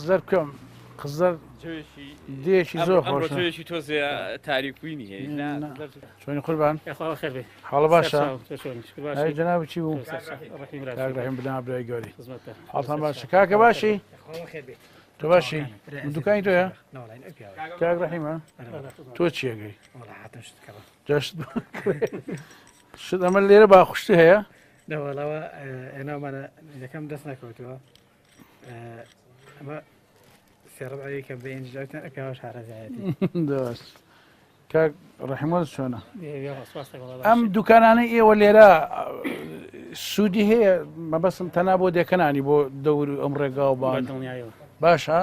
قزلەر بکەم قزلەر دیەکی زۆر خۆشە توێشی تۆزێ تاریکوینی هەیە چۆنی قوربان حاڵە باشە جەنابی چی بوو ڕحیم بدەنا برای گەوری حاڵتان باشە کاکە باشی تۆ باشی دوکانی تۆیە کاک ڕحیمە تۆ چیەگەی جەشت شت ئەمە لێرە باخشتی هەیە دەوەڵەوە ئێنامانە یەکەم دەست نەکەوتووە ئەمە سێڕبعی کە بەئینجاوتان ئەپیاوەش هارەزایەتی دەست کاک ڕحیمەت چۆنە ئەم دوکانانەی ئێوە لێرە سوودی هەیە مەبەستم تەنا بۆ دێکەنانی بۆ دەور ئەم ڕێگا و بان باشە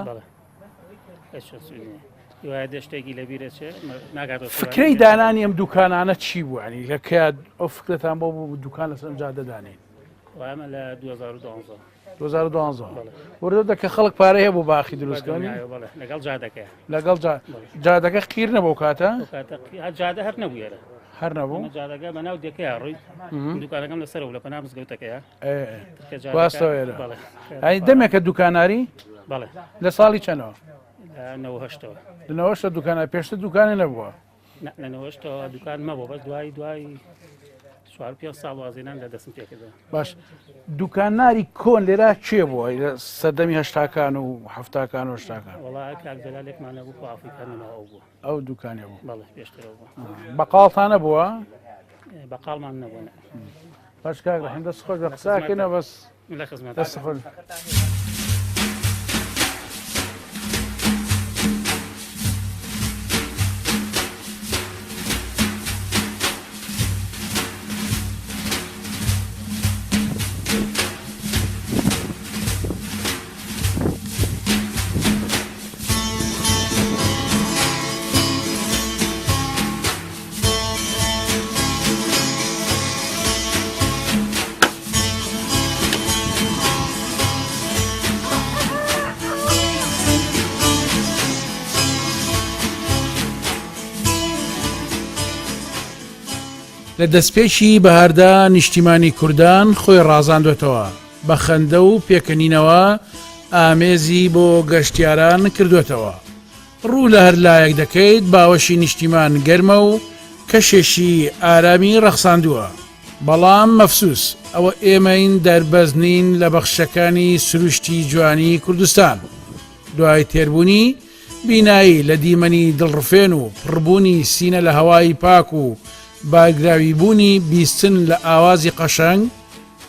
شتێکی لەبیرە ناگاتەوە فکرەی دانانی ئەم دوکانانە چی بوو ینی لە کات ئەو فکرەتان بۆ بوو دوکان لەسەر ئەم جادەدانین ئەمە لە 2012 2012 وردە دەکە خەڵک پارە هەیە بۆ باخی دروستکردنی لەگەڵ جادەکە لەگەڵ جادەکە قیر نەبوو کاتە جادە هەر نەبووێرە هەر نەبوو جادەگە بەناو دێکەیە ڕووی دوکانەکەم لەسەرەوە لە پەنا مزگەوتەکەیە واستەوێرە ئەی دەمێکە دوکاناری بەڵێ لە ساڵی چەندەوە نەوەهشتەوە لەنەوەشتە دوکانە پێشتە دوکانی نەبووە لەنەوەشتەوە دوکان مەبوو بەس دوای 4 ساڵ وازێنان لە دەستم پێکردا باش دوکانناری کۆن لێرە چێ بووە لە سەردەمی هەشتاکان و هەفتاکان و هەشتاکان وڵای کاکدەلالێکمانە بوو خۆ ئافریکانەوە بوو ئەو دوکانێ بوو بەڵێ پێشترەوە بوو بەقاڵتانە بووە بەقاڵمان نەبووە باش کاک ڕحیم دەست خۆش بە قساکەنە بەس لە خزمەت دەست خۆش لە دەستپێکی بەهاردا نیشتیمانی کوردان خۆی ڕازاندوێتەوە بە خەندە و پێکەنینەوە ئامێزی بۆ گەشتیاران کردوێتەوە ڕوو لە هەر لایەک دەکەیت باوەشی نیشتیمان گەرمە و کەشێشی ئارامی ڕەخساندووە بەڵام مەفسوس ئەوە ئێمەین دەربەزنین لە بەخشەکانی سروشتی جوانی کوردستان دوای تێربوونی بینایی لە دیمەنی دڵڕفێن و پڕبوونی سینە لە هەوای پاک و باگراوی بوونی بیستن لە ئاوازی قەشەنگ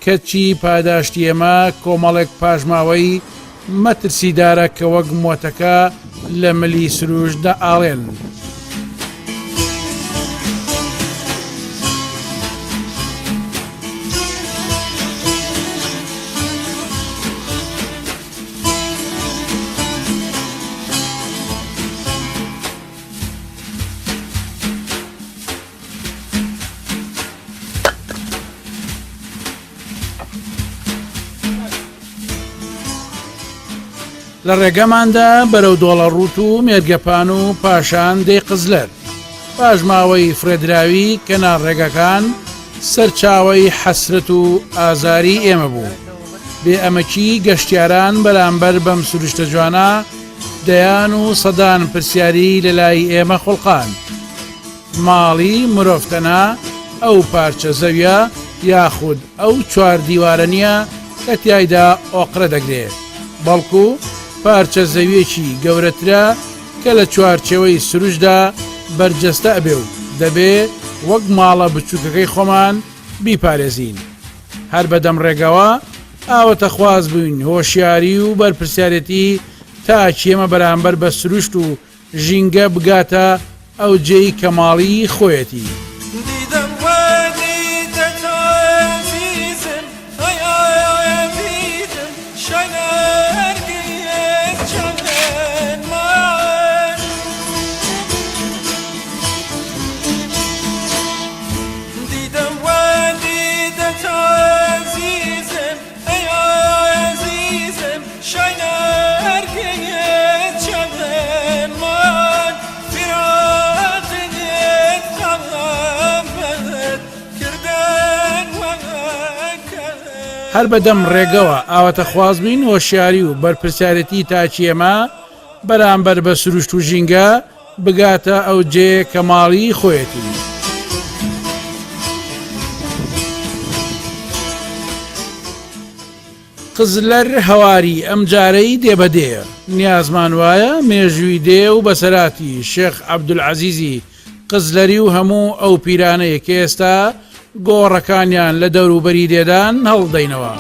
کەچی پاداشتی ئێمە کۆمەڵێک پاژماوەی مەترسیدارە کە وەک مۆتەکە لە ملی سروشدا ئاڵێن لە ڕێگەماندا بەرەو دۆڵە ڕوت و مێرگەپان و پاشان دەی قزلەر پاژماوەی فرێدراوی کەنار ڕێگەکان سەرچاوەی حەسرەت و ئازاری ئێمە بوو بێ ئەمەکی گەشتیاران بەرامبەر بەم سروشتە جوانە دەیان و سەدان پرسیاری لە لای ئێمە خوڵقان ماڵی مرۆڤتەنە ئەو پارچە زەویە یاخود ئەو چوار دیوارە نییە کە تیایدا ئۆقرە دەگرێت بەڵکو پارچە زەویەکی گەورەترە کە لە چوارچەوەی سروشدا بەرجەستە ئەبێ و دەبێ وەک ماڵە بچووکەکەی خۆمان بیپارێزین هەر بەدەم ڕێگەوە ئاوەتە خواز بووین هۆشیاری و بەرپرسیارەتی تا چێمە بەرامبەر بە سروشت و ژینگە بگاتە ئەو جێی کەماڵی خۆیەتی هەر بەدەم ڕێگەوە ئاوەتە خوازبین هۆشیاری و بەرپرسیارەتی تاچی ئێمە بەرامبەر بە سروشت و ژینگە بگاتە ئەو جێ کە ماڵی خۆیەتی. قزلەر هەواری ئەم جارەی دێبەدەیە نیازمان وایە مێژووی دێ و بەسەراتی شێخ عەبدولعەزیزی قزلەری و هەموو ئەو پیرانەیە کە ئێستا گۆڕەکانیان لە دەوروبەری دێدان هەڵدەینەوە.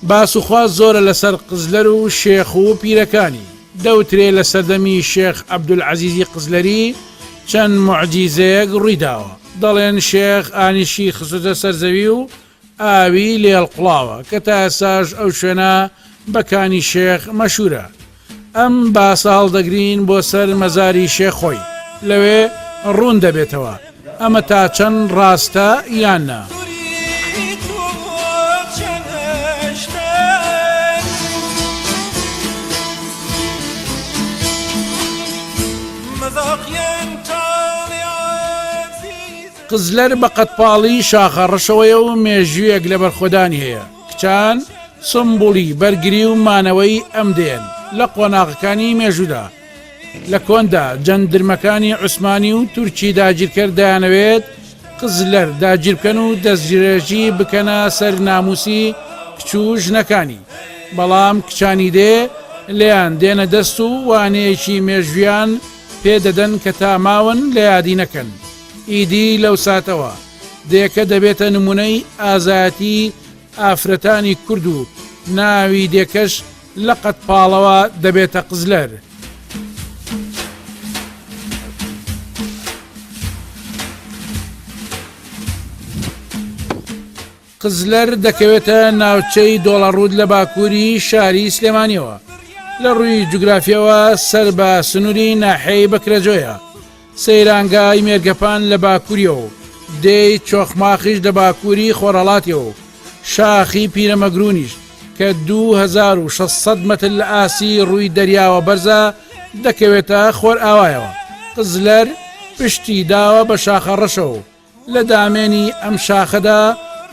باسوخواز زۆرە لەسەر قزلەر و شێخ و پیرەکانی دەوترێ لە سەردەمی شێخ عەبدولعەزیزی قزلەری چەند موعجیزەیەک ڕوویداوە. دەڵێن شێخ ئانیشی خستە سەرزەوی و ئاوی لێڵقڵاوە کە تا ئێساش ئەو شوێنە بەکانی شێخ مەشهورە. ئەم باسە هەڵدەگرین بۆ سەر مەزاری شێخۆی لەوێ ڕوون دەبێتەوە ئەمە تا چەند ڕاستە یاننا. قزلەر بە قەتپاڵی شاخە ڕەشەوەیە و مێژوویەک لە بەرخۆدانی هەیە. کچان سمبولی بەرگری و مانەوەی ئەم دێن لە قۆناغەکانی مێژوودا. لە کۆندا جەندرمەکانی عوسمانی و تورکی داگیرکرد دەیانەوێت قزلەر داگیر بکەن و دەستگیرێژی بکەنە سەر ناموسی کچ و ژنەکانی. بەڵام کچانی دێ لێیان دێنە دەست و وانەیەکی مێژویان پێدەدەن کە تا ماون لە یادی نەکەن. ئیدی لەو ساتەوە دێکە دەبێتە نمونەی ئازاتی ئافرەتانی کورد و ناوی دێکەش لە قەتپاڵەوە دەبێتە قزلەر. قزلەر دەکەوێتە ناوچەی دۆڵەڕوود لە باکووری شاری سلێمانیەوە. لە ڕووی جوگرافیەوە سەر بە سنووری ناحەی بەکرەجۆیە. سەیرانگای مێرگەپان لە باکووریەوە دێی چۆخماخیش لە باکووری خۆرەڵاتیەوە شاخی پیرەمەگرونیش کە 2600 مەتر لە ئاسی ڕووی دەریاوە بەرزە دەکەوێتە خۆر ئاوایەوە. قزلەر پشتی داوە بە شاخە ڕەشەوە لە دامێنی ئەم شاخەدا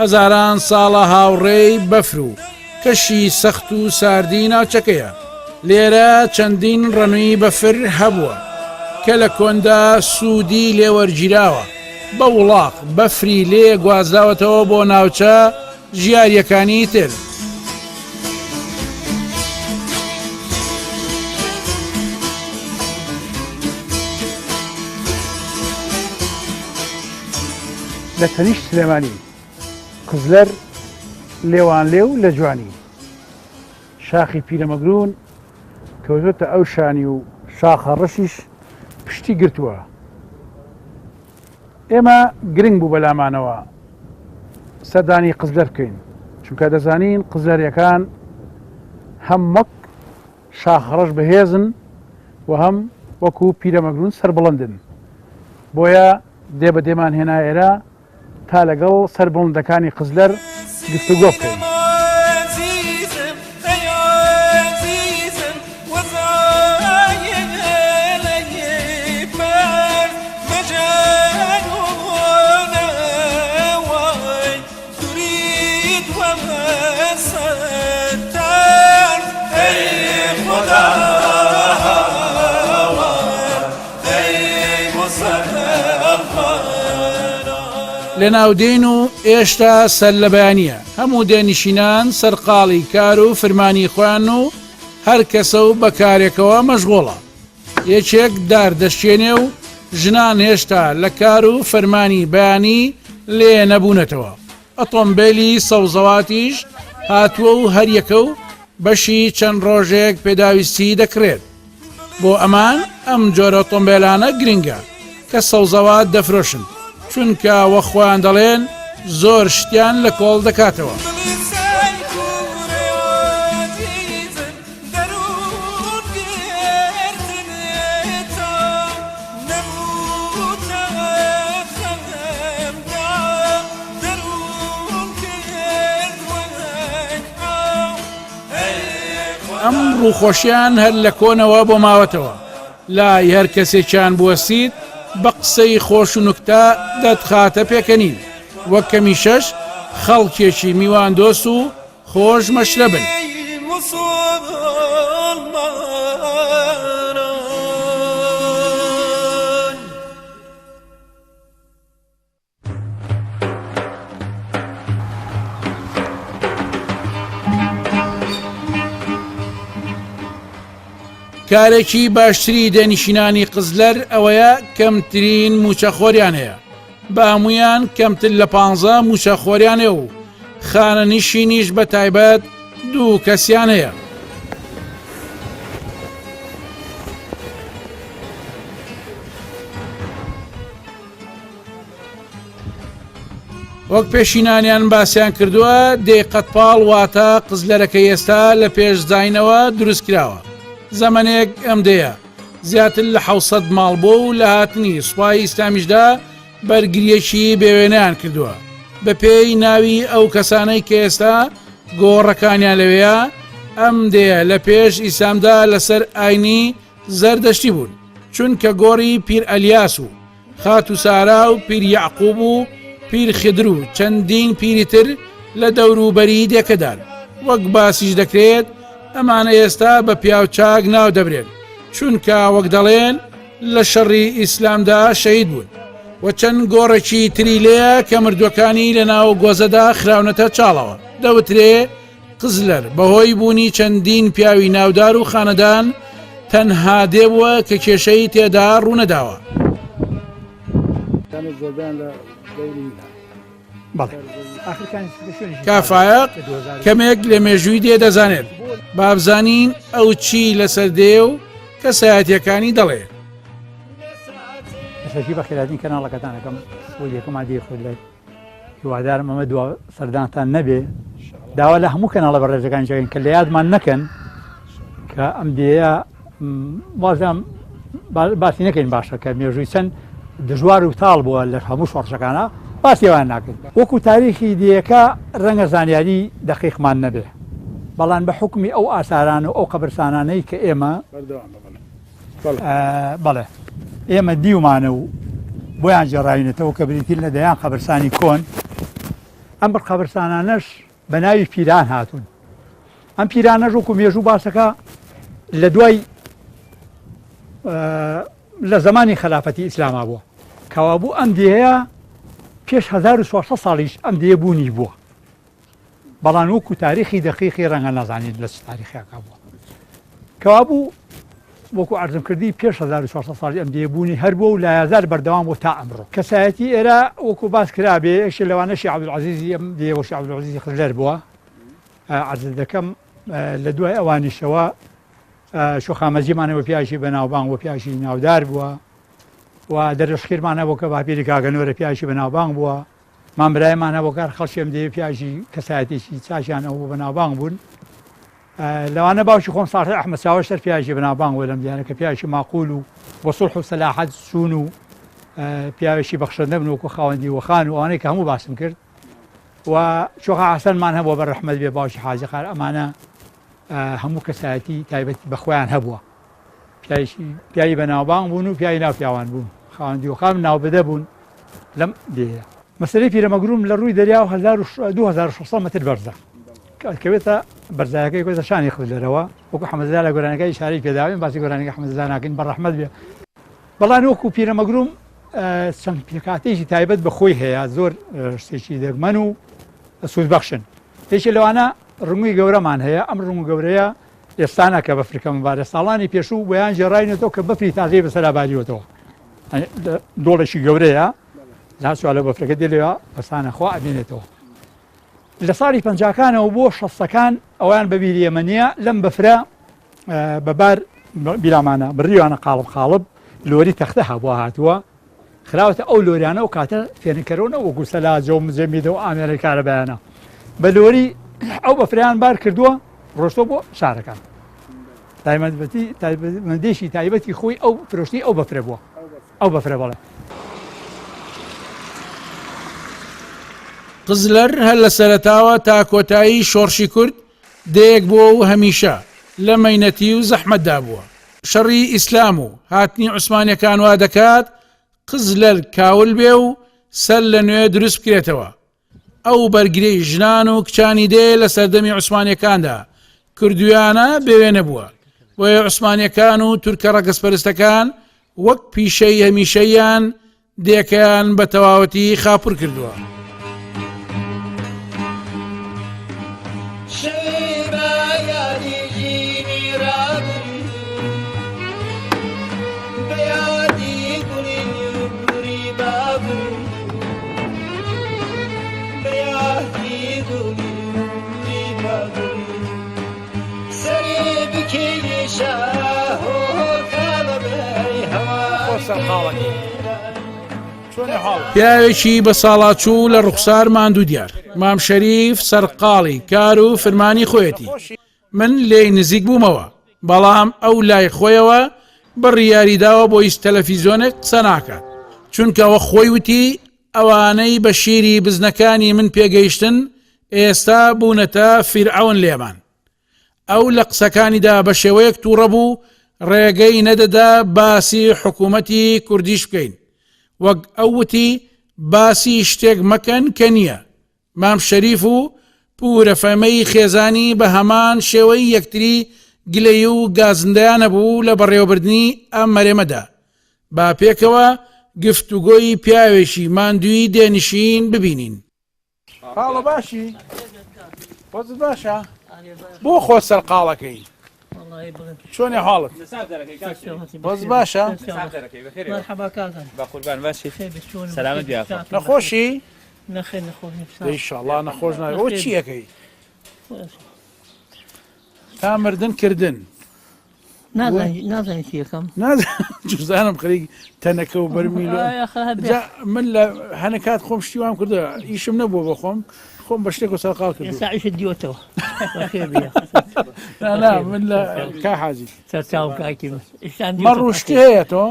هەزاران ساڵە هاوڕێی بەفر و کەشی سەخت و ساردی ناوچەکەیە. لێرە چەندین ڕەنووی بەفر هەبووە کە لە کۆندا سوودی لێوەرگیراوە بە وڵاق بەفری لێ گوازراوەتەوە بۆ ناوچە ژیاریەکانی تر. لە تەنیشت سلێمانی قزلەر لێوان لێو لە جوانی شاخی پیرەمەگرون کەوتۆتە ئەو شانی و شاخە ڕەشیش پشتی گرتووە. ئێمە گرنگ بوو بەلامانەوە سەردانی قزلەر بکەین چونکە دەزانین قزلەریەکان هەم وەک شاخەڕەش بەهێزن و هەم وەکو پیرەمەگرون سەربڵندن. بۆیە دێبەدێمان هێنا ئێرە تا لەگەڵ سەربڵندەکانی قزلەر گفتوگۆ بکەین. لە ناودین و ئێشتا سەر لە بەیانیە هەموو دێنشینان سەرقاڵی کار و فرمانی خوان و هەر کەسە و بەکارێکەوە مەشغوڵە. یەکێک دار دەشتێنێ و ژنان هێشتا لە کار و فەرمانی بەیانی لێ نەبوونەتەوە. ئۆتۆمبیلی سەوزەواتیش هاتووە و هەریەکە و بەشی چەند ڕۆژێک پێداویستی دەکرێت. بۆ ئەمان ئەم جۆرە ئۆتۆمبیلانە گرنگە کە سەوزەوات دەفرۆشن چونکە وە خۆیان دەڵێن زۆر شتیان لە کۆڵ دەکاتەوە. ئەم ڕووخۆشیان هەر لە کۆنەوە بۆ ماوەتەوە لای هەر کەسێکیان بوەستیت بە قسەی خۆش و نوکتە دەتخاتە پێکەنین وەک کەمیشەش خەڵکێکی میوان دۆست و خۆش مەشرە بن. کارێکی باشتری دەنیشینانی قزلەر ئەوەیە کەمترین موچەخۆریان هەیە بە هەمویان کەمتر لە 15 موچەخۆریان هەیە و خانە نشینیش بە تایبەت 2 کەسیان هەیە. وەک پێشینانیان باسییان کردووە دێقەتپاڵ واتە قزلەرەکە ئێستا لە پێشداینەوە دروست کراوە. زەمانێک ئەم دەیە زیاتر لە 600 ماڵ بۆ و لە هاتنی سوپای ئیسلامیشدا بەرگریەکی بێوێنەیان کردووە بە پێی ناوی ئەو کەسانەی کە ئێستا گۆڕەکانیان لەوەیە ئەم دەیە لە پێش ئیسلامدا لەسەر ئاینی زەردەشتی بوون چونکە گۆڕی پیر ئەلیاس و خات و سارا و پیر یعقوب و پیر خدر و چەندین پیری تر لە دەوروبەری دێکەدان وەک باسیش دەکرێت ئەمانە ئێستا بە پیاوچاک ناو دەبرێن چونکە وەک دەڵێن لە شەڕی ئیسلامدا شەهید بوون و چەند گۆڕێکی تری لێیە کە مردوەکانی لە ناو گۆزەدا خراونەتە چاڵەوە. دەوترێ قزلەر بەهۆی بوونی چەندین پیاوی ناودار و خانەدان تەنها دێبووە کە کێشەی تێدا ڕوونەداوە. کافایق کەمێک لە مێژووی دێ دەزانێت بابزانین ئەو چی لەسەر دێ و کەسایەتیەکانی دەڵێ. شەکی بە خێراتین کەناڵەکەتانەکەم بۆ یەکەم عادی خۆ لای هیوادارم ئەمە دو سەردانتان نەبێ داوا لە هەموو کەناڵە بە ڕێزەکان جوین کە لە یادمان نەکەن کە ئەم دێە وازم باسی نەکەین باشە کە مێژووی چەند دژوار و تاڵ بووە لە هەموو شۆڕشەکانە باسیێوان ناکەین وەکو تاریخی دیەکە ڕەنگە زانیاری دەقیقمان نەبێ بەڵام بە حکمی ئەو ئاساران و ئەو قەبرستانانەی کە ئێمە بەڵێ ئێمە دیومانە و بۆیان جێڕاوینێتەوە کە بریتین لە دەیان قەبرستانی کۆن ئەم بەر قەبرستانانەش بە ناوی پیران هاتوون ئەم پیرانەش وەکو مێژوو باسەکە لە دوای لە زمانی خلافەتی ئیسلاما بووە کەوابوو ئەم دێەیە پێش 1400 ساڵیش ئەم دێ بوونی بووە بەڵام وەکو تاریخی دقیقی ڕەنگە نەزانین لە تاریخیاکە بووە کەوابوو وەکو عەرزم کردی پێش 1400 ساڵی ئەم دێ بوونی هەر بووە و لایەزار بەردەوام بۆ تا ئەمڕۆ کەسایەتی ئێرە وەکو باس کرابێ یەکێک لەوانە شێخ عەبدولعەزیزی ئەم دێوە شێخ عەبدولعەزیزی قزلەر بووە عەرز دەکەم لە دوای ئەوانیشەوە شۆخامەزیمانەوە پیاشی بەناوبانگ و پیاشی ناودار بووە و دەرەشخیرمانە بۆ کە باپیری کاگەنۆرە پیاشی بەناوبانگ بووە مامبرایمانە بۆ کار خەڵکیم دێ پیاشی کەسایەتێکی چاشیانەوە بەناوبانگ بوون لەوانە باوکی خۆم ساڵح ئەحمەد چاوەشتر پیاشی بەناوبانگ بووە لەم دیارە کە پیاشی ماقول و بۆ سوڵح و سەلاحەت چوون و پیاوێکی بەخشەندە بن وەکو خاوەندی وەخان و ئەوانەی کە هەموو باسم کرد و شۆخە حەسەنمان هەبووە بە ڕەحمەت بێ باوکی حاجی خار ئەمانە هەموو کەسایەتی تایبەتی بەخۆیان هەبووە پیاوی بەناوبانگ بوون و پیاوی ناو پیاوان بوون خاوەندی وەخان ناوبەدە بوون لەم دێە مەسەلەی پیرەمەگروم لە ڕووی دەریا و 2600 مەتر بەرزە کەوێتە بەرزایەکەی کۆتە شانی قزلەرەوە وەکو حەمەدزا لە گۆرانەکەی شاری پێداوین باسی گۆرانەکەی حەمەدزا ناکەین بە ڕەحمەت بێ بەڵام وەکو پیرەمەگروم چەند پێکاتێکی تایبەت بە خۆی هەیە زۆر شتێکی دەگمەن و سوودبەخشن هیچ لەوانە ڕنگوی گەورەمان هەیە ئەم ڕنگ گەورەیە ئێستانە کە بەفریکە مبارە ساڵانی پێشوو بۆیان جێڕاینێتەوە کە بەفری تازەی بەسەر ئابادیوەتەوە دۆڵێکی گەورەیە لا سوالە بەفرەکە دێ لێوە بەسانە خوا ئەبینێتەوە لە ساڵی پەنجاکانەوە بۆ شەستەکان ئەویان بە بیریەمەنیە لەم بەفرە بەبار بیرامانە بڕیوانە قاڵب خاڵب لۆری تەختە هەبووە هاتووە خراوەتە ئەو لۆریانە و کاتە فێنکەرەوە وەکو سەلاجە و مجەمیدە و ئامێرەکارە بەیانە بە لۆری ئەو بەفریان بار کردووە ڕۆشتۆ بۆ شارەکان تایبەتمەندێشی تایبەتی خۆی ئەو فرۆشتی ئەو بەفرە بووە ئەو بەفرە بەڵێ قزلەر هەر لە سەرەتاوە تا کۆتایی شۆڕشی کورد دەیەک بووە و هەمیشە لە مەینەتی و زەحمەتدا بووە شەڕی ئیسلام و هاتنی عوسمانیەکان وا دەکات قزلەر کاول بێ و سەر لە نوێ دروست بکرێتەوە ئەو بەرگرەی ژنان و کچانی دێ لە سەردەمی عوسمانیەکاندا کردویانە بێوێ نەبووە بۆیە عوسمانیەکان و تورکە ڕەگەزپەرستەکان وەک پیشەی هەمیشەیان دێکەیان بە تەواوەتی خاپوور کردووە پیاوێکی بە ساڵاچوو لە ڕوخسار ماندوو دیار مام شەریف سەرقاڵی کار و فرمانی خۆیەتی من لێی نزیک بوومەوە بەڵام ئەو لای خۆیەوە بڕیاریداوە بۆ هیچ تەلەڤیزۆنێک قسە ناکات چونکەوە خۆی وتی ئەوانەی بە شیری بزنەکانی من پێگەیشتن ئێستا بوونەتە فیرعەون لێمان ئەو لە قسەکانیدا بە شێوەیەک تووڕە بوو ڕێگەی نەدەدا باسی حکوومەتی کوردیش بکەین وەک ئەو وتی باسی شتێک مەکەن کە نییە مام شەریف و پورەفەمەی خێزانی بە هەمان شێوەی یەکتری گلەی و گازندەیانە بوو لە بەڕێوەبردننی ئەم مەرێمەدا با پێکەوە گفتوگۆی پیاوێکی ماندووی دێنشین ببینین حاڵە باشی وەزت باشە بۆ خۆ سەرقاڵەکەی چۆنی حاڵت وەز باشە سەلامت بیاخە نەخۆشی نەخێ نەخۆش ئینشاڵڵا نەخۆش ناوێت ئەوە چیەکەی تا مردن کردن نازانی چیەکەم جوزانم خەریک تەنەکە و بەرمیل من لە هەنە کات خۆم شتیوام کردو ئیشم نەبووە بە خۆم بە شتێک و سەرقاڵ کرد ساعیشت دیوەتەوە من لە کا حاجی سەرچاوم کاکی مەڕ ڕوشتی هەیە تۆ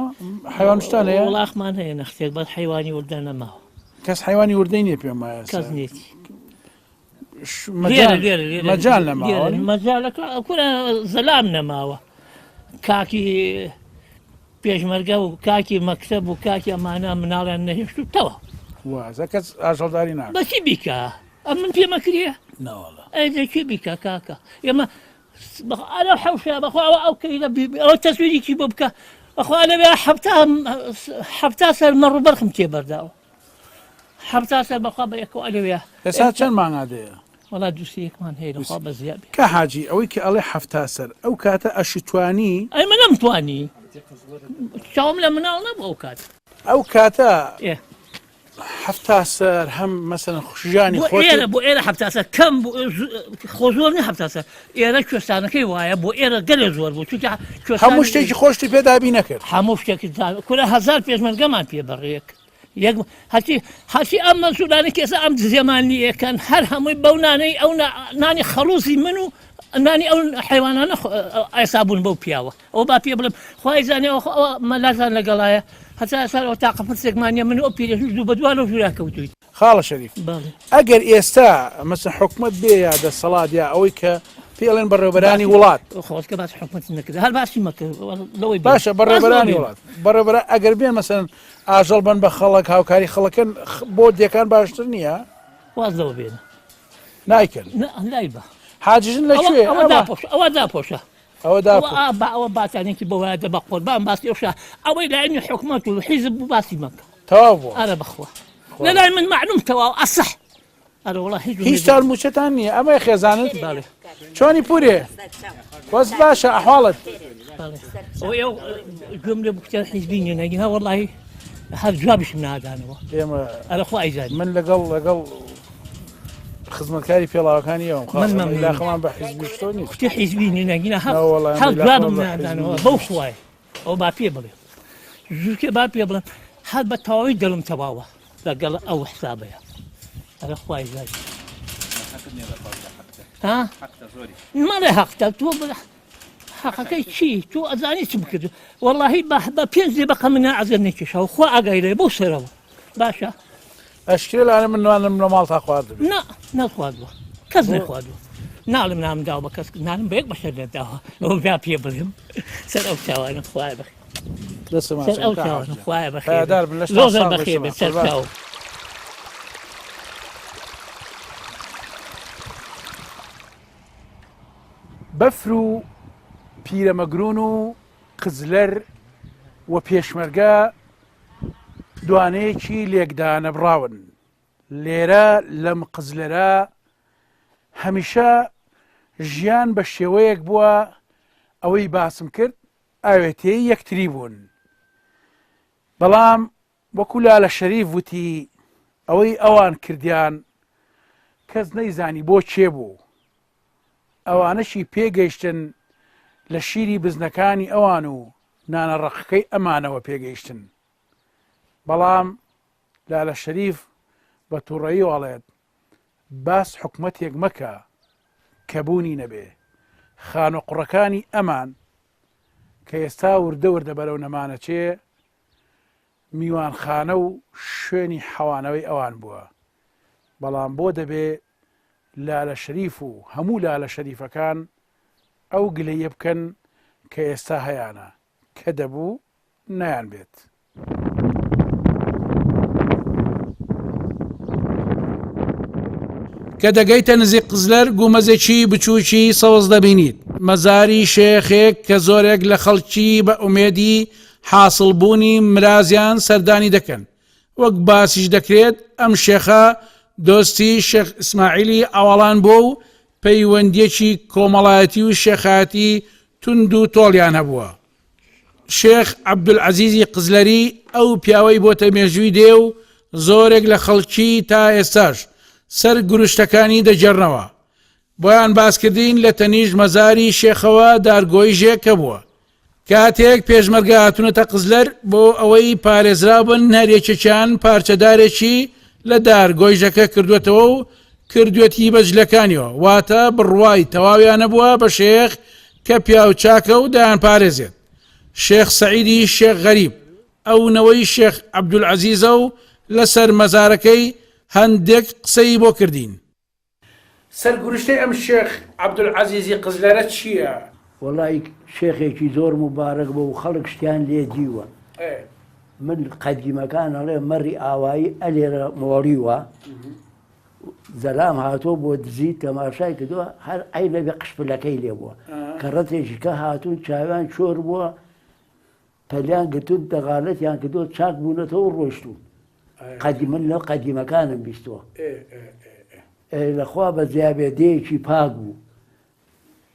حیوانشتان هەیە وڵاخمان هەیە نەختێک بەس حیوانی وردە نەماوە کەس حیوانی وردەی نییە پێم وایە کەس نیێتی مەجال نەماوە مەجالەکە کورە زەلام نەماوە کاکی پێشمەرگە و کاکی مەکتەب و کاکی ئەمانە مناڵیان نەهێشتوتەوە وازە کەس ئاژەڵداری ناکە بەچی بیکە ئەم من پێمەکرێ ناوەڵە ئەیدەکی بیکە کاکە ئێمە ئەلە حەوشە بەخواوە ئەو کەیلە ئەوە تەسویریکی بۆ بکە بەخوا لەوێ حەفتا سەر مەڕ و بەرخم تێبەرداوە حەفتا سەر بەخوا بە یەکەوە لەوێ ئێستا چەند مانگادەیە وڵا دووسەیەکمان هەیە لەخوا بە زیابێ کە حاجی ئەوەی کە ئەڵێ حەفتا سەر ئەو کاتە ئەشتوانی ئەمە نەمتوانی چاوم لە مناڵ نەبوو ئەو کات ئەو کاتە حەفتا سەر هەم مەسەن خوشیانی ئێرە بۆ ئێرە حەفتاسە کەم خۆ زۆر نی حەفتاسە ئێرە کوێستانەکەی وایە بۆ ئێرە گەلێ زۆر بوو چونکە هەموو شتێکی خۆشتی پێدابی نەکرد هەموو شتێکی کورە هەزار پێشمەرگەمان پێ بەڕێک هەچی ئەم مەسوولانە کێسە ئەم زێمانیەکەن هەر هەمووی بەو نانەی ئەو نانی خەڵوزی من و نانی ئەو حیوانانە ئایسابوون بەو پیاوە ئەو با پێ بڵم خوای زانێەوە مەلازان لەگەڵایە هەتا سەر تاقە پرسێکمانە من ئەو پێش دوو بە دوانە ژورا کەوتویت خاڵە شەریف ئەگەر ئێستا مەسە حکومت بێ یا دەسەڵات یا ئەوەی کە پێڵێن بەڕێوەبەرانی وڵات خۆڵکە باس حکومت نەکرد هەر باسی مەکرد لەوەی باشە بەڕێوەبەرانی وڵات بەڕێوەبەر ئەگەر بێن مەسەن ئاژەڵ بن بە خەڵک هاوکاری خەڵەکەن بۆ دێکان باشتر نییە واز لەوە بێنە نایکرد لای بە حاجژن لەکوێ ئەوە داپۆشە ئەوە باتانێکی بۆ وایە دەبە قۆربان باسی ئەوشە ئەوەی لایەنی حکومەت و حیزب بوو باسی مەکە تەواو بوو ئارە بەخوا لەلای من معلوم تەواو ئەسح ئەرە وڵا هیچ تارموچەتان نییە ئەمە خێزانت چۆنی پورێ وەز باشە ئەحواڵت ئەو گوێم لێ بکتە حیزبی نێنەگی ها وەڵی هەر جوابشم نادانەوە ئێمە ئەرە خوا ئایزانی من لەگەڵ خزمەتکاری پێڵاوەکانی ئەوم من لاخەمان بە حیزبیشتۆ نیست کتی حیزبی نینەگینە والله هەڵ لا دوابم والله نادانەوە حزبی بەو سوای ئەو با پێ بڵێ زووکێ با پێ بڵێن هەر بە تەواوی دڵم تەواوە لەگەڵ ئەو حسابەیە ئەرە خوای زای ها مەڵێ حەقتە تۆ حەقەکەی چی تۆ ئەزانی چ بکرد وەڵڵاهی بە پێنج دێبەقە من ئەزر نەکێشەوە خوا ئاگایرێ بۆ سەرەوە باشە ئەشکرێ لاانە من نوانم لە ماڵتا خواردم نەخواردوە کەس نەخواردوە ناڵم نامداوە بە کەس نانم بە یەک بەشەر نەداوە ئەوە بیا پێ بڵێم سەر ئەو چاوانم خوای بەخێر سەر ئەو چاوانم خوای بەخێر زۆر بەخێر بێت سەر چاو بەفر و پیرەمەگرون و قزلەر و پێشمەرگە دوانەیەکی لێکدانە بڕاون لێرە لەم قزلەرە هەمیشە ژیان بە شێوەیەک بووە ئەوەی باسم کرد ئاوێتەیە یەکتری بوون بەڵام وەکو لالە شەریف وتی ئەوەی ئەوان کردیان کەس نەیزانی بۆ چێ بوو ئەوانەشی پێگەیشتن لە شیری بزنەکانی ئەوان و نانەڕەقەکەی ئەمانەوە پێگەیشتن بەڵام لالە شەریف بە تووڕەیی وڵێت باس حکومەتێک مەکە کە بوونی نەبێ خان و قوڕەکانی ئەمان کە ئێستا وردە وردە بەرەو نەمانە چێ میوانخانە و شوێنی حەوانەوەی ئەوان بووە بەڵام بۆ دەبێ لالە شەریف و هەموو لالە شەریفەکان ئەو گلەیە بکەن کە ئێستا هەیانە کە دەبوو نەیان بێت کە دەگەیتە نزیک قزلەر گومەزێکی بچووکی سەوز دەبینیت مەزاری شێخێک کە زۆرێک لە خەڵکی بە ئومێدی حاصڵبوونی مرازیان سەردانی دەکەن وەک باسیش دەکرێت ئەم شێخە دۆستی شێخ ئیسماعیلی ئاوەڵان بۆ و پەیوەندیەکی کۆمەڵایەتی و شێخایەتی تند و تۆڵیان هەبووە شێخ عەبدولعەزیزی قزلەری ئەو پیاوەی بۆتە مێژووی دێ و زۆرێک لە خەڵکی تا ئێستاش سەر گروشتەکانی دەجێڕنەوە بۆیان باسکردین لە تەنیژ مەزاری شێخەوە دارگۆیژێکە بووە کاتێک پێشمەرگە هاتوونەتە قزلەر بۆ ئەوەی پارێزرابن هەرێکێکیان پارچەدارێکی لە دارگۆیژەکە کردوێتەوە و کردوێتی بەجلەکانیەوە واتە بڕوای تەواویانە بووە بە شێخ کە پیاوچاکە و دایان پارێزێت شێخ سەعیدی شێخ غەریب ئەو نەوەی شێخ عەبدولعەزیزە و لەسەر مەزارەکەی هەندێک قسەی بۆ کردین سەرگوروشتەی ئەم شێخ عەبدولعەزیزی قزلەرە چییە؟ وەڵی شێخێکی زۆر مبارەک بە و خەڵک شتیان لێ دیوە من قەدیمەکان ئەڵێ مەڕی ئاوایی ئەلێرە مۆڵیوە زەلام هاتۆ بۆ دزی تەماشای کردووە هەر ئەی لەبێ قشپلەکەی لێ بووە کە ڕەتێکی کە هاتوون چاویان چۆر بووە پەلیان گرتون دەغالەتیان کردووە چاک بوونەتەوە ڕۆشتون من لەو قەدیمەکانم بیستووە لەخوا بە زیابێدەیەکی پاک بوو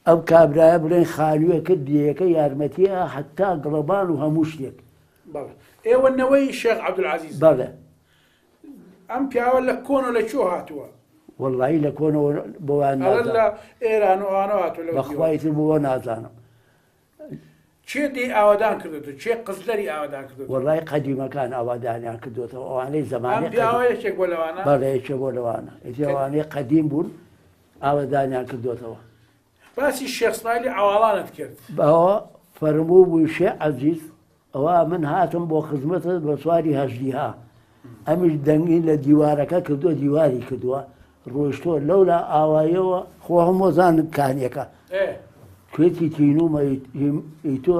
ئەو کابرایە بڵێن خالیوە کرد دیەکە یارمەتیە حتا گڵەبان و هەموو شتێک ئێوە نەوەی شێخ عەبدولعەزیز بەڵێ ئەم پیاوە لە کۆن و لە چۆ هاتووە وەڵی لە کۆنەوە بۆوان لە ئێران و ئاانەوە هاتووە بەخوایتر بۆوە نازانم چێ دی ئاوادان کردوێت چێ قزلەری ئاوادان کردوێت وەڵی قەدیمەکان ئاوادانیان کردوێتەوە ئەوانەی زەمانی پیاوەیەکێک بۆ لەوانە بەڵەیەکێ بۆ لەوانە ئەوانەی قەدیم بوون ئاوادانیان کردوێتەوە باسی شێخ ئیسماعیلی ئاوەڵانت کرد بەوە فەرموو بووی شێ عەزیز ئەوە من هاتم بۆ خزمەتت بە سواری هەژدیها ئەمیش دەنگی لە دیوارەکە کردووە دیواری کردووە ڕۆیشتۆ لەولا ئاوایەوە خۆ هەمۆزانت کانیەکە توێتی تینومە تۆ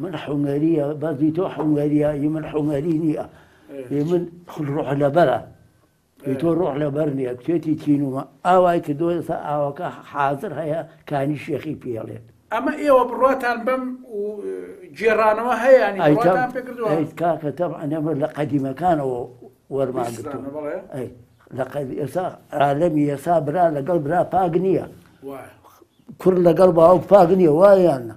من حومەریە بەزی تۆ حومەریە من حومەری نییە من ڕۆح لەبەرە تۆ ڕۆح لەبەر نییە توێتی تینومە ئاوای کردووە ئێستا ئاوەکە حازر هەیە کانی شێخی پێڵێت ئەمە ئێوە بڕاتان بەم جێرانەوە هەیەیانی کاکە تەبعەنەمە لە قەدیمەکانەوە وەرماگرتووە ئێستا عالەمی ئێستا برا لەگەڵ برا پاک نییە کوڕ لەگەڵ باوک پاک نییە وایانە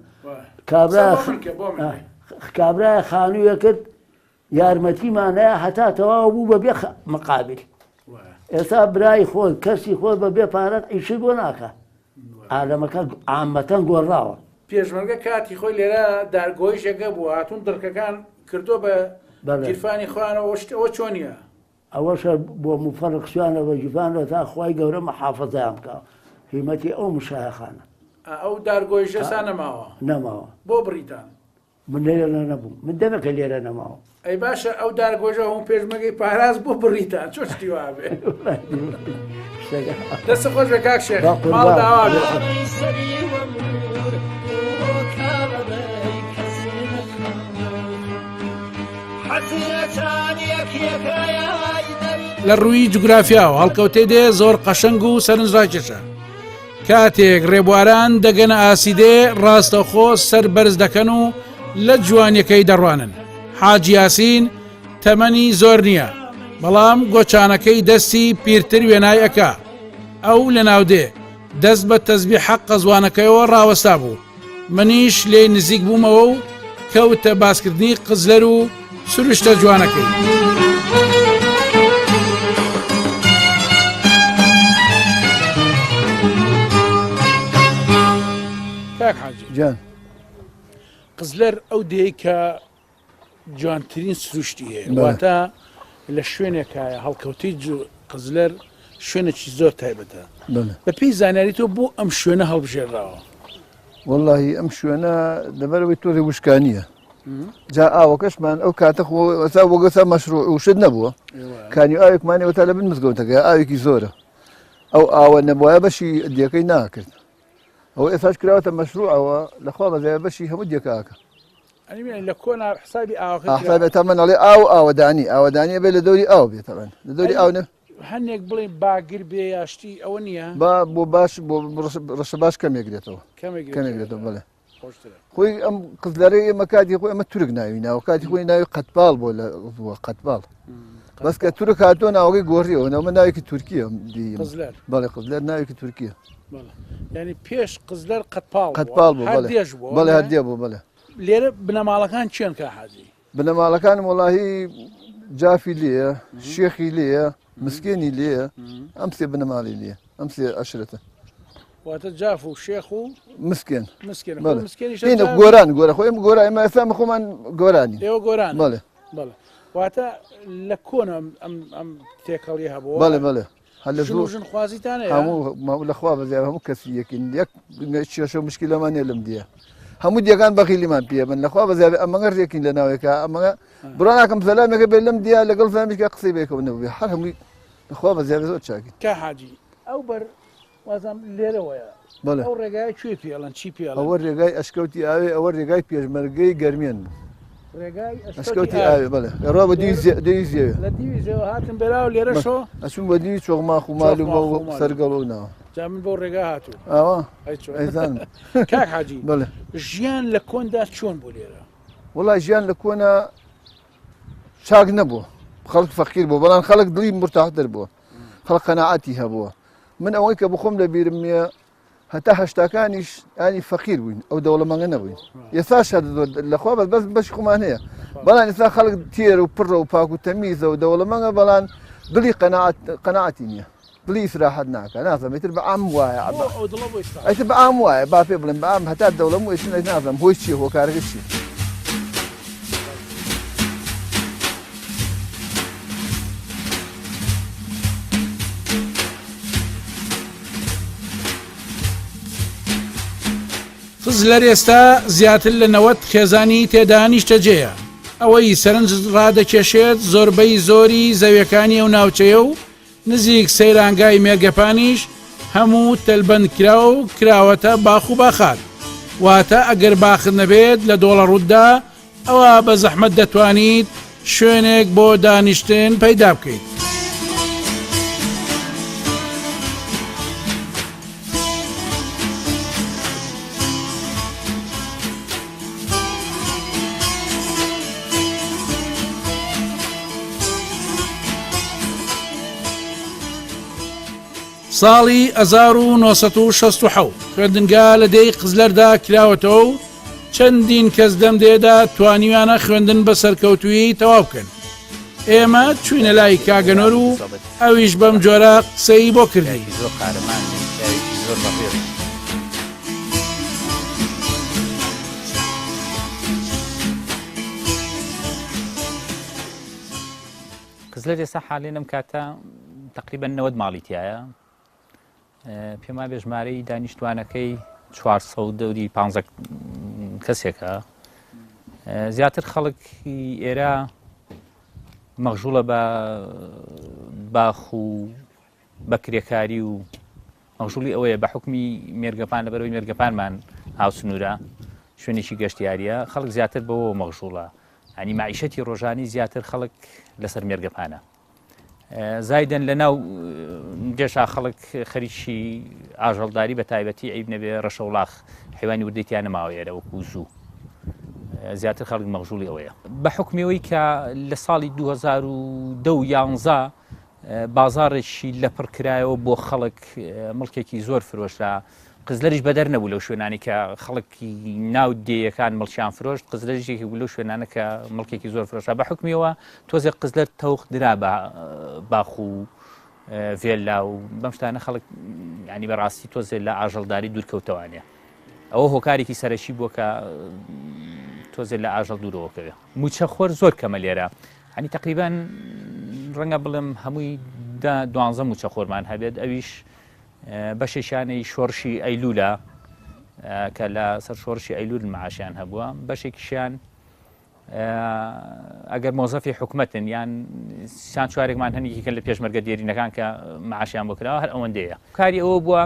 کابرای خانوویە کرد یارمەتیمانەیە هەتا تەواو بوو بەبێ مقابل ئێستا برای خۆی کەسی خۆی بە بێ پارەت ئیشی بۆ ناکە ئالەمەکە عامەتەن گۆڕاوە پێشمەرگە کاتی خۆی لێرە دارگۆیشێکە بوو هاتوون دڕکەکان کردو بە گیرفانی خۆیانەوە ئەوە چۆنیە ئەوەشە بۆ مفەرقسییانەوە جیفانەوە تا خی گەورە مەحافظەیان بکە قیمەتی ئەو مشایەخانە ئەو دارگۆیشەسان نەماوە نەماوە بۆ بریتان من لێرە نەبوو من دەمەکە لێرە نەماوە ئەی باشە ئەو دارگۆژە هەموو پێشمەگەی پاراز بۆ بڕیتان چۆ شتی وابێ دەستە خۆش بە کاک شێخ ماڵ داوا بێ لە ڕووی جوگرافیاوە هەڵکەوتێ دێ زۆر قەشەنگ و سەرنجڕاکێشە کاتێک ڕێبواران دەگەنە ئاسیدێ ڕاستەخۆ سەر بەرز دەکەن و لە جوانیەکەی دەڕوانن حاجی یاسین تەمەنی زۆر نییە بەڵام گۆچانەکەی دەستی پیرتر وێنای ئەکا ئەو لە ناودێ دەست بە تەزبیح حەق قەزوانەکەیەوە ڕاوەستا بوو منیش لێ نزیک بوومەوە و کەوتە باسکردنی قزلەر و سروشتە جوانەکەی کاک حاجی جان قزلەر ئەو دێی کە جوانترین سروشتی هەیە واتە لە شوێنێکایە هەڵکەوتی قزلەر شوێنێکی زۆر تایبەتە بە پێی زانیاری تۆ بۆ ئەم شوێنە هەڵبژێراوە واللهی ئەم شوێنە لەبەرەوەی تۆ ڕێوشکانیە جا ئاوەکەشمان ئەو کاتە خۆسا وەگەسا مەشروع وشت نەبووە کانی ئاوێکمانەوە تا لە بن مزگەوتەکە ئاوێکی زۆرە ئەو ئاوە نەبووە بەشی دیەکەی ناکرد ئەو ئێساش کراوەتە مەشروعەوە لەخوا بەزای بەشی هەموو دیەکەکە لە کۆنا حسابی ئاخسابێت تەمەناڵێ ئاوەدانی بێ لە دەوری ئاو بێت تەمەن لە دەوری ئاونە هەندێک بڵێ باگر بێ یاشتی ئەوە نییە بۆ باش بۆ ڕەشە باش کەمێکرێتەوە کەمێکرێتەوە بڵێ خۆی ئەم قزلەرەی ئێمە کاتی خۆی ئەمە تورک ناویناوە کاتی خۆی ناوی قەتباڵ بۆ لە قەتباڵ بەس کە تورک هاتۆ ناوەکەی گۆڕیەوە نەوەمە ناوێکی تورکیە بەڵێ قزلەر ناوێکی تورکیە ینی پێش قزلەر قەتپاڵ بوو بەڵێ هەردێ بوو بڵێ لێرە بنەماڵەکان چێن کە حاجی بنەماڵەکان وڵاهی جافی لێە شێخی لێە مسکێنی لێە ئەم سێ بنەماڵی لێ ئەم سێ ئەشرەتە واتە جاف و شێخ و مسکێن گۆران گۆرە خۆی ئەم گۆرە ئێمە ئێستا خۆمان گۆرانی ئێوە گۆران بەڵێ واتە لە کۆنە ئەم تێکەڵی هەبوو بەڵێ ژن خوازیتانە هەموو لەخوا بەزیاب هەموو کەسی یەکین یەک چێشە مشکلەمانێ لەم دیە هەموو دیەکان بەخیلیمان پێ من لەخوا بەزیاب ئەمەگە ڕێکین لە ناوێکە ئەمەگە بڕاناکەم زەلامێکە بێت لەم دیە لەگەڵ زانامێکە قسەی بێکەوە بێ هەر هەمووی لەخوا بەزیاب زۆر چاکی کە حاجی ئەو بەر وازام لێرەوەیە ئەو ڕێگای کوێ پێڵەن چی پێڵ ئەوە ڕێگای ئەشکەوتی ئاوێ ئەوە ڕێگای پێشمەرگەی گەرمێن ئەشکەوتی ئاوێ بڵێ ڕوا بە دوی زێوێ لە دیوی زێوە هاتم بەراو لێرە شۆ ئەچون بە دیوی چۆغماخ و مال و سەرگەڵ و ناوە جا من بۆ ڕێگا هاتوو ئاوا ئەیزانم کاک حاجی بڵێ ژیان لە کۆندا چۆن بۆ لێرە وڵای ژیان لە کۆنا چاک نەبووە خەڵک فەقیر بوو بەڵام خەڵک دڵی مرتاحتر بووە خەڵک قەناعەتی هەبووە من ئەوەی کە بخۆم لە بیرم نییە هەتا هەشتاکانیش ینی فەقیر بووین ئەو دەوڵەمەنگە نەبووین ئێستاش لەخوا بەس بەش خۆمان هەیە بەڵام ئێستا خەڵک تێر و پڕە و پاک و تەمیزە و دەوڵەمەنگە بەڵام دڵی قەناعەتی نییە دڵی ئیسراحەت ناکە نازانم ئیتر بە ئام وایە ئەیتر بە ئام وایە با پێ بڵێن بە ئام هەتا دەوڵەم و ئێستا نازانم هۆی چییە هۆکارەکە چییە قزلەر ئێستا زیاتر لە 90 خێزانی تێدا نیشتەجێیە ئەوەی سەرنج ڕادەکێشێت زۆربەی زۆری زەویەکانی ئەو ناوچەیە و نزیک سەیرانگای مێرگەپانیش هەموو تەلبەند کراوە و کراوەتە باخ و باخات واتە ئەگەر باخت نەبێت لە دۆڵە ڕوودا ئەوە بە زەحمەت دەتوانیت شوێنێک بۆ دانیشتن پەیدا بکەیت. ساڵی 1960 خوێندنگا لە دەی قزلەردا کراوەتەوە و چەندین کەس دەم دێدا توانیوانە خوێندن بە سەرکەوتویی تەواو بکەن ئێمە چوینە لای کاگەنۆر و ئەویش بەم جۆرە قسەی بۆ کردی. زۆر قارەمان زۆر بەڕێ. قزلەر ئێستا حالێ لەم کاتە تقریبا 90 ماڵی تایە. پێم وایە ژمارەی دانیشتوانەکەی 450 کەسێکە. زیاتر خەڵکی ئێرە مەغژوڵە بە باخ و بەکرێکاری و مەغژوڵی ئەوەیە بە حکمی مێرگەپان لەبەرەوەی مێرگەپانمان هاوسنوورە شوێنێکی گەشتیاریە خەڵک زیاتر بەوە مەغژوڵە ینی معیشەتی ڕۆژانی زیاتر خەڵک لەسەر مێرگەپانە زایدەن لە ناو گەشا خەڵک خەریکی ئاژەڵداری بە تایبەتی عیب نەبێ ڕەشەوڵاخ حیوانی وردەیتیان نەماوە ئێرە وەکو زوو زیاتر خەڵک مەغژوڵی ئەوەیە بە حکمەوەی کە لە ساڵی 2011 بازارێکی لەپڕکرایەوە بۆ خەڵک مڵکێکی زۆر فرۆشرا قزلەریش بەدەر نەبوو لەو شوێنانی کە خەڵکی ناو دێیەکان مڵچیان فرۆشت قزلەریشێکی بوو لەو شوێنانە کە مڵکێکی زۆر فرۆشرا بە حکمیەوە تۆزێک قزلەر تەوق درا بە باخ و ڤێلا و بەم شتانە خەڵک ینی بەڕاستی تۆزێ لە ئاژەڵداری دوورکەوتەوانێ ئەوە هۆکارێکی سەرەکی بووە کە تۆزێ لە ئاژەڵ دوورەوەکەوێ موچەخۆر زۆر کەمە لێرە ینی تقریبان ڕەنگە بڵێم هەمووی 12 موچەخۆرمان هەبێت ئەویش بەشێکیانەی شۆڕشی ئەیلولە کە لە سەر شۆڕشی ئەیلول معاشیان هەبووە بەشێکیشیان ئەگەر مۆزەفی حکومەتن یان سان چوارێکمان هەنێکیکە لە پێشمەرگە دێرینەکان کە معاشیان بۆکراوە هەر ئەوەندەیە کاری ئەوە بووە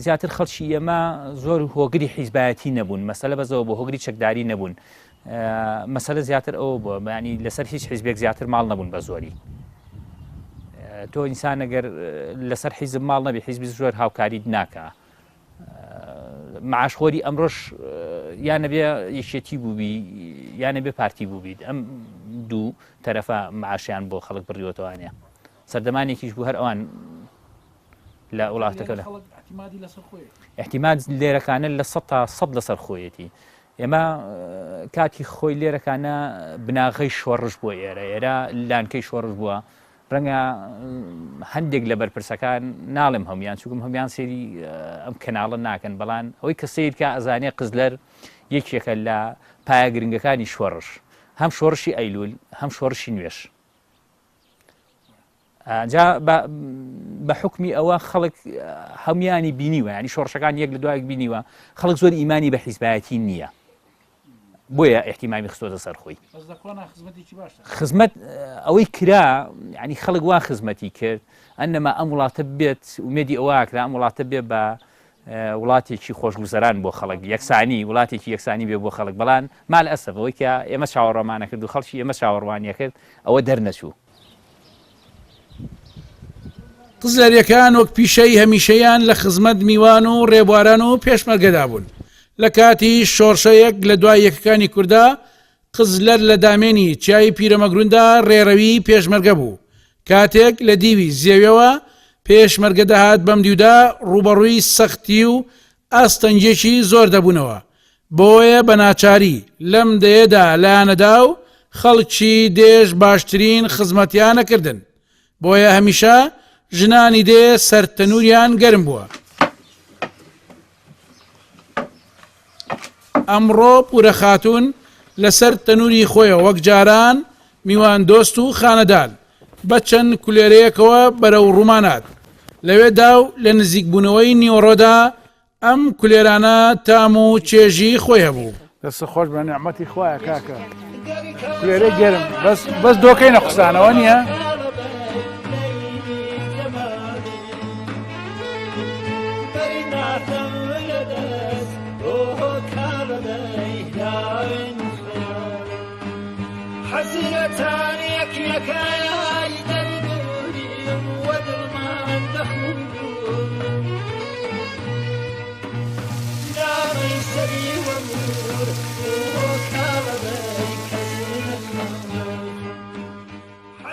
زیاتر خەڵکی ئێمە زۆر هۆگری حیزبایەتی نەبوون مەسەلە بەزەوە بۆ هۆگری چەکداری نەبوون مەسەلە زیاتر ئەوە بووە بەینی لەسەر هیچ حیزبێک زیاتر ماڵ نەبوون بە زۆری تۆ ئینسان ئەگەر لەسەر حیزب ماڵ نەبی حیزبی زۆر هاوکاریت ناکە معاشخۆری ئەمڕۆژ یانەبێ یەکێتی بووبی یانەبێ پارتی بووبیت ئەم دوو تەرەفە معاشیان بۆ خەڵک بڕیوەتەوانێ سەردەمانێکیش بوو هەر ئەوان لە وڵاتەکە لە احتیماد لێرەکانە لە 100 لەسەر خۆیەتی ئێمە کاتی خۆی لێرەکانە بناغەی شۆڕش بۆ ئێرە لانکەی شۆڕش بووە ڕەنگە هەندێک لە بەرپرسەکان ناڵێم هەمویان چووکم هەمویان سێری ئەم کەناڵە ناکەن بەڵام ئەوەی کە سیرکە ئەزانێ قزلەر یەکێکە لە پایە گرنگەکانی شۆڕش هەم شۆڕشی ئەیلول هەم شۆڕشی نوێش جا بە حکمی ئەوە خەڵک هەمویانی بینیوە ینی شۆڕشەکان یەک لە دوایەک بینیوە خەڵک زۆر ئیمانی بە حیزبایەتی نییە بۆیە احتیمامی خستۆتە سەر خۆی خزمەت ئەوەی کرا ینی خەڵک وا خزمەتی کرد ئەنەما ئەم وڵاتە بێت ومێدی ئەوواکرا ئەم وڵاتە بێ بە وڵاتێکی خۆشگوزەران بۆ خەڵک یەکسانی وڵاتێکی یەکسانی بێ بۆ خەڵک بەڵام مال ئەسەف ئەوەی کە ئێمە چاوەڕۆمانە کرد و خەڵکی ئێمە چاوەڕوانیە کرد ئەوە دەرنەچوو قزلەریەکان وەک پیشەی هەمیشەیان لە خزمەت میوان و ڕێبواران و پێشمەرگەدا بوون لە کاتی شۆڕشەیەک لە دوای یەکەکانی کووردا قزلەر لە دامێنی چای پیرەمەگروندا ڕێڕەوی پێشمەرگە بوو کاتێک لە دیوی زێویەوە پێشمەرگە دەهات بەم دیودا ڕوبەڕووی سەختی و ئاستەنجێکی زۆر دەبوونەوە بۆیە بە ناچاری لەم دەیەدا لایەنەدا و خەڵکی دێژ باشترین خزمەتیانەکردن بۆیە هەمیشە ژنانی دێ سەرتەنووریان گەرم بووە ئەمڕۆ پورە خاتون لەسەر تەنووری خۆیە وەک جاران میوان دۆست و خانەدان بە چەند کولێرەیەکەوە بەرەو ڕوومانات لەوێدا و لە نزیکبوونەوەی نیوەڕۆدا ئەم کولێرانە تام و چێژی خۆی هەبوو دەستە خۆش بە نعمەتی خۆیە کاکە کولێرە گەرم بەس دۆکەی نەخستانەوە نییە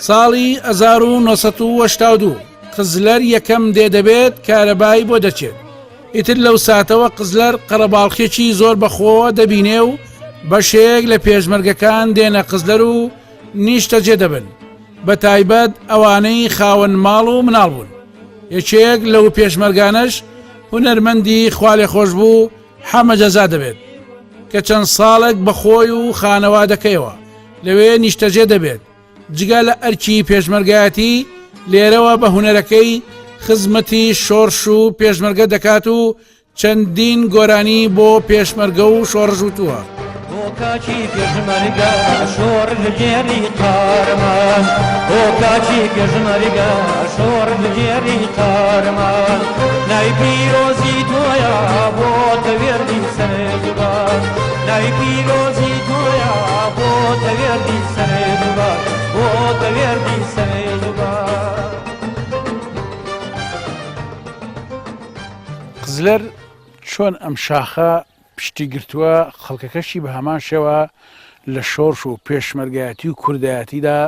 ساڵی 1982 قزلەر یەکەم دێدەبێت کارەبای بۆ دەچێت ئیتر لەو ساتەوە قزلەر قەرەباڵخێکی زۆر بەخۆ دەبینێ و بەشێک لە پێشمەرگەکان دێنە قزلەر و نیشتە جێ دەبن بە تایبەت ئەوانەی خاوەن ماڵ و مناڵ بوون. یەکێک لەو پێشمەرگانەش هونەرمەندی خوالێ خۆش بوو حەمەجەزا دەبێت کە چەند ساڵێک بەخۆی و خانەوادەکەیەوە لەوێ نیشتەجێ دەبێت. جگا لە ئەرکی پێشمەرگایەتی لێرەوە بە هونەرەکەی خزمەتی شۆڕش و پێشمەرگە دەکات و چەندین گۆرانی بۆ پێشمەرگە و شۆڕژ وتووە. کاچی پێشمەرگە شۆڕ لەجێری قارمان بۆ کاچی پێشمەرگە شۆڕ لەجێری قارمان نای پیرۆزی تۆیە بۆ تەوێردی سەرێجبان نای پیرۆزی تۆیە بۆ تەوێردی سەرێجبان بۆ تەوێردی سەرێجبان. قزلەر چۆن ئەم شاخە پشتی گرتووە خەڵکەکەشی بە هەمان شێوە لە شۆڕش و پێشمەرگایەتی و کوردایەتیدا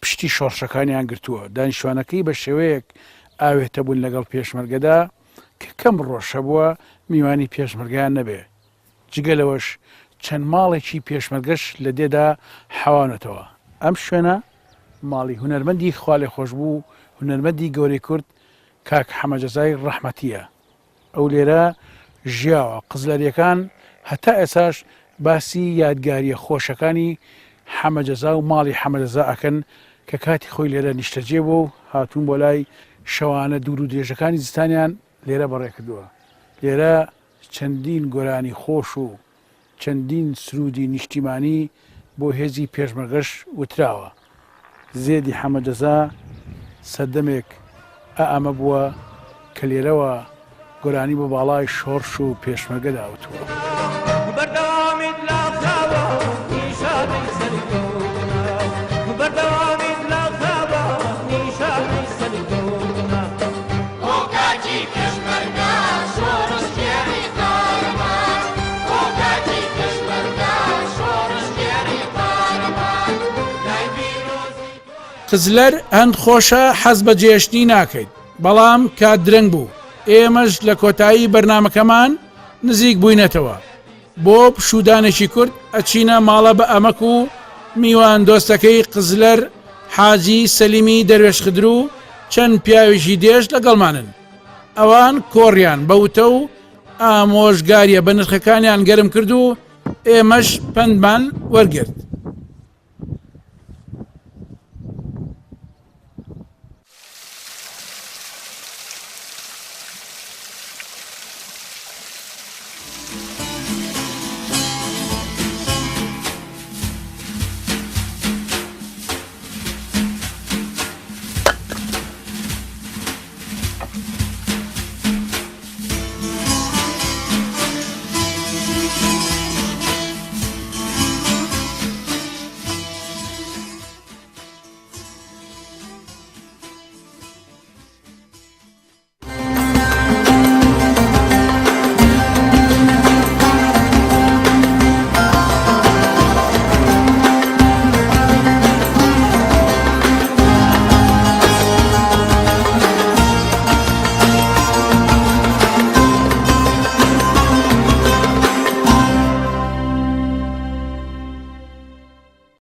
پشتی شۆڕشەکانیان گرتووە. دانیشتوانەکەی بە شێوەیەک ئاوێتە بوون لەگەڵ پێشمەرگەدا کە کەم ڕۆژە بووە میوانی پێشمەرگیان نەبێ. جگەلەوەش چەند ماڵێکی پێشمەرگەش لە دێدا حەوانەتەوە. ئەم شوێنە ماڵی هونەرمەندی خوالێ خۆش بوو هونەرمەندی گەورەی کورد کاک حەمەجەزای ڕەحمەتیە. ئەو لێرە ژیاوە قزلەریەکان هەتا ئێساش باسی یادگاریە خۆشەکانی حەمەجەزا و ماڵی حەمەجەزا ئەکەن کە کاتی خۆی لێرە نیشتەجێ بوو و هاتوون بۆ لای شەوانە دوور و درێژەکانی زستانیان لێرە بەڕێکردووە. لێرە چەندین گۆرانی خۆش و چەندین سرودی نیشتیمانی بۆ هێزی پێشمەرگەش وتراوە. زێدی حەمەجەزا سەردەمێک ئەمە بووە کە لێرەوە گۆرانی بە باڵای شۆڕش و پێشمەرگەدا وتووە. قزلەر هەند خۆشە حەز بە جێشتنی ناکەیت بەڵام کات درەنگ بوو. ئێمەش لە کۆتایی بەرنامەکەمان نزیک بووینەتەوە بۆ پشودانێکی کورد ئەچینە ماڵە بە ئەمەک و میوان دۆستەکەی قزلەر حاجی سەلیمی دەروێش خدر و چەند پیاویشی دێش لەگەڵمانن. ئەوان کۆڕیان بەوتە و ئامۆژگاریە بە نرخەکانیان گەرم کرد و ئێمەش پەندمان وەرگرت.